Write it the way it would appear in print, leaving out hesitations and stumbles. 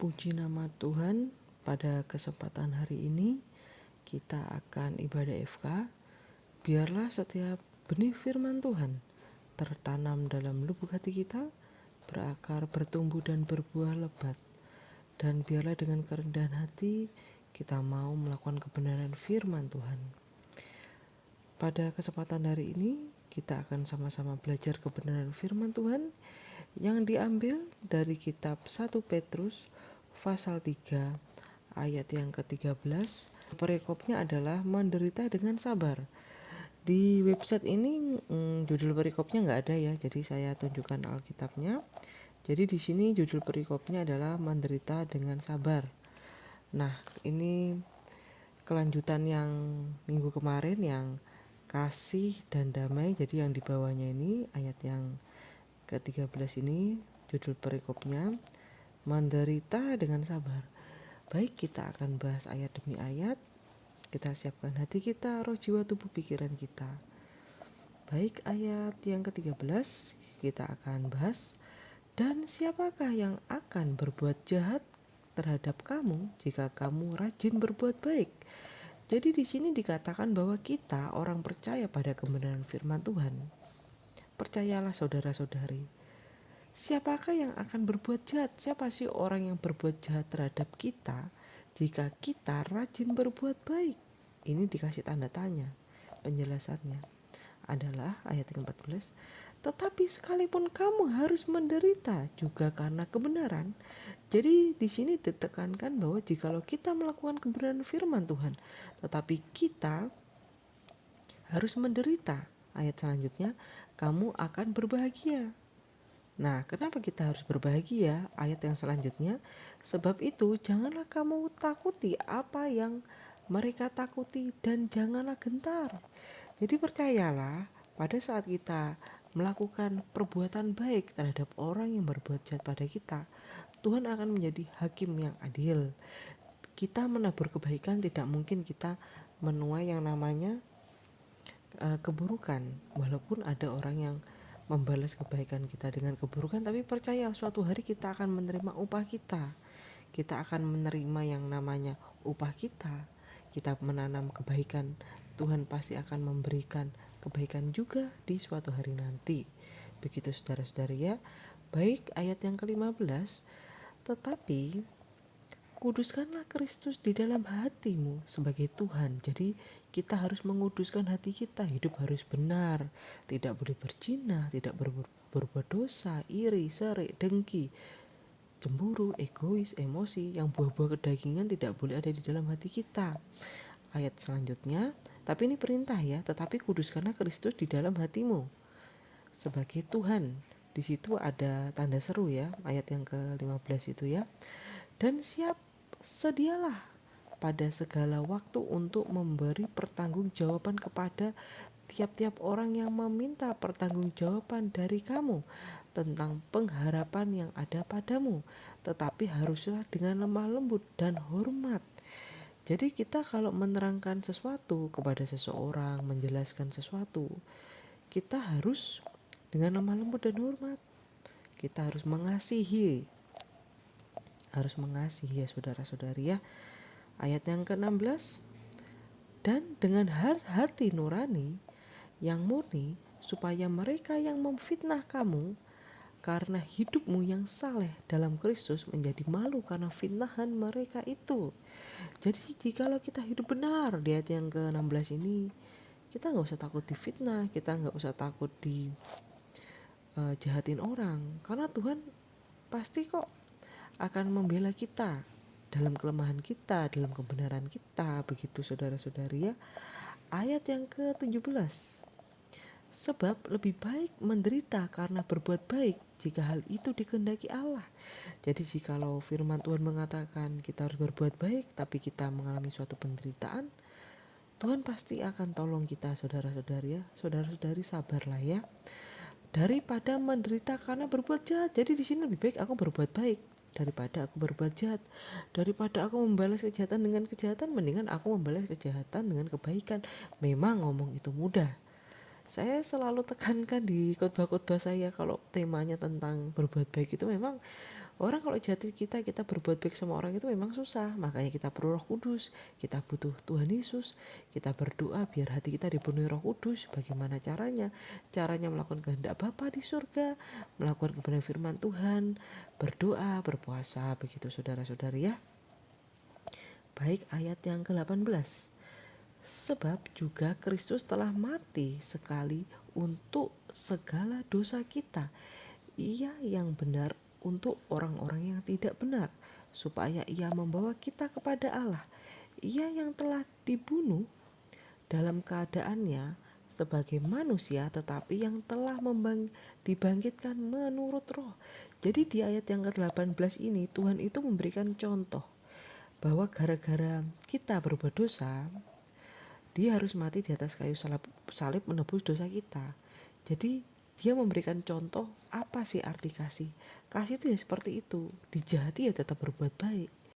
Puji nama Tuhan, pada kesempatan hari ini kita akan ibadah FK. Biarlah setiap benih firman Tuhan tertanam dalam lubuk hati kita, berakar, bertumbuh dan berbuah lebat. Dan biarlah dengan kerendahan hati kita mau melakukan kebenaran firman Tuhan. Pada kesempatan hari ini kita akan sama-sama belajar kebenaran firman Tuhan yang diambil dari kitab 1 Petrus pasal 3 ayat yang ke-13. Perikopnya adalah menderita dengan sabar. Di website ini judul perikopnya nggak ada ya, jadi saya tunjukkan Alkitabnya. Jadi di sini judul perikopnya adalah menderita dengan sabar. Nah, ini kelanjutan yang minggu kemarin yang kasih dan damai. Jadi yang di bawahnya ini ayat yang ke-13 ini judul perikopnya menderita dengan sabar. Baik, kita akan bahas ayat demi ayat. Kita siapkan hati kita, roh, jiwa, tubuh, pikiran kita. Baik, ayat yang ke-13 kita akan bahas. Dan siapakah yang akan berbuat jahat terhadap kamu jika kamu rajin berbuat baik? Jadi di sini dikatakan bahwa kita orang percaya pada kebenaran firman Tuhan. Percayalah saudara-saudari. Siapakah yang akan berbuat jahat? Siapa sih orang yang berbuat jahat terhadap kita jika kita rajin berbuat baik? Ini dikasih tanda tanya. Penjelasannya adalah ayat ke-14. Tetapi sekalipun kamu harus menderita juga karena kebenaran. Jadi di sini ditekankan bahwa jikalau kita melakukan kebenaran firman Tuhan, tetapi kita harus menderita. Ayat selanjutnya, kamu akan berbahagia. Nah, kenapa kita harus berbahagia? Ayat yang selanjutnya, sebab itu janganlah kamu takuti apa yang mereka takuti dan janganlah gentar. Jadi percayalah, pada saat kita melakukan perbuatan baik terhadap orang yang berbuat jahat pada kita, Tuhan akan menjadi hakim yang adil. Kita menabur kebaikan, tidak mungkin kita menuai yang namanya keburukan. Walaupun ada orang yang membalas kebaikan kita dengan keburukan, tapi percaya suatu hari kita akan menerima upah kita. Kita akan menerima yang namanya upah kita. Kita menanam kebaikan, Tuhan pasti akan memberikan kebaikan juga di suatu hari nanti. Begitu saudara-saudari ya. Baik, ayat yang ke-15. Tetapi kuduskanlah Kristus di dalam hatimu sebagai Tuhan. Jadi kita harus menguduskan hati kita. Hidup harus benar, tidak boleh berzina, tidak berbuat dosa, iri, serik, dengki, cemburu, egois, emosi. Yang buah-buah kedagingan tidak boleh ada di dalam hati kita. Ayat selanjutnya, tapi ini perintah ya, tetapi kuduskanlah Kristus di dalam hatimu sebagai Tuhan. Di situ ada tanda seru ya, ayat yang ke-15 itu ya. Dan sedialah pada segala waktu untuk memberi pertanggungjawaban kepada tiap-tiap orang yang meminta pertanggungjawaban dari kamu tentang pengharapan yang ada padamu, tetapi haruslah dengan lemah lembut dan hormat. Jadi kita kalau menerangkan sesuatu kepada seseorang, menjelaskan sesuatu, kita harus dengan lemah lembut dan hormat. Kita harus mengasihi ya saudara-saudari ya. Ayat yang ke-16, dan dengan hati nurani yang murni, supaya mereka yang memfitnah kamu karena hidupmu yang saleh dalam Kristus menjadi malu karena fitnahan mereka itu. Jadi jikalau kita hidup benar, di ayat yang ke-16 ini, kita gak usah takut difitnah, kita gak usah takut jahatin orang, karena Tuhan pasti kok akan membela kita dalam kelemahan kita, dalam kebenaran kita. Begitu saudara-saudari ya. Ayat yang ke-17, sebab lebih baik menderita karena berbuat baik jika hal itu dikehendaki Allah. Jadi jikalau firman Tuhan mengatakan kita harus berbuat baik, tapi kita mengalami suatu penderitaan, Tuhan pasti akan tolong kita saudara-saudari ya. Saudara-saudari sabarlah ya, daripada menderita karena berbuat jahat. Jadi di sini lebih baik aku berbuat baik daripada aku berbuat jahat. Daripada aku membalas kejahatan dengan kejahatan, mendingan aku membalas kejahatan dengan kebaikan. Memang ngomong itu mudah. Saya selalu tekankan di khotbah-khotbah saya kalau temanya tentang berbuat baik itu memang Orang kalau jati kita berbuat baik sama orang itu memang susah, makanya kita perlu Roh Kudus, kita butuh Tuhan Yesus, kita berdoa biar hati kita dipenuhi Roh Kudus. Bagaimana caranya? Caranya melakukan kehendak Bapa di surga, melakukan kebenaran firman Tuhan, berdoa, berpuasa, begitu saudara-saudari ya. Baik, ayat yang ke-18. Sebab juga Kristus telah mati sekali untuk segala dosa kita, Ia yang benar untuk orang-orang yang tidak benar, supaya Ia membawa kita kepada Allah. Ia yang telah dibunuh dalam keadaannya sebagai manusia, tetapi yang telah dibangkitkan menurut roh. Jadi di ayat yang ke-18 ini Tuhan itu memberikan contoh bahwa gara-gara kita berbuat dosa, dia harus mati di atas kayu salib menebus dosa kita. Jadi dia memberikan contoh apa sih arti kasih. Kasih itu ya seperti itu, dijahati ya tetap berbuat baik.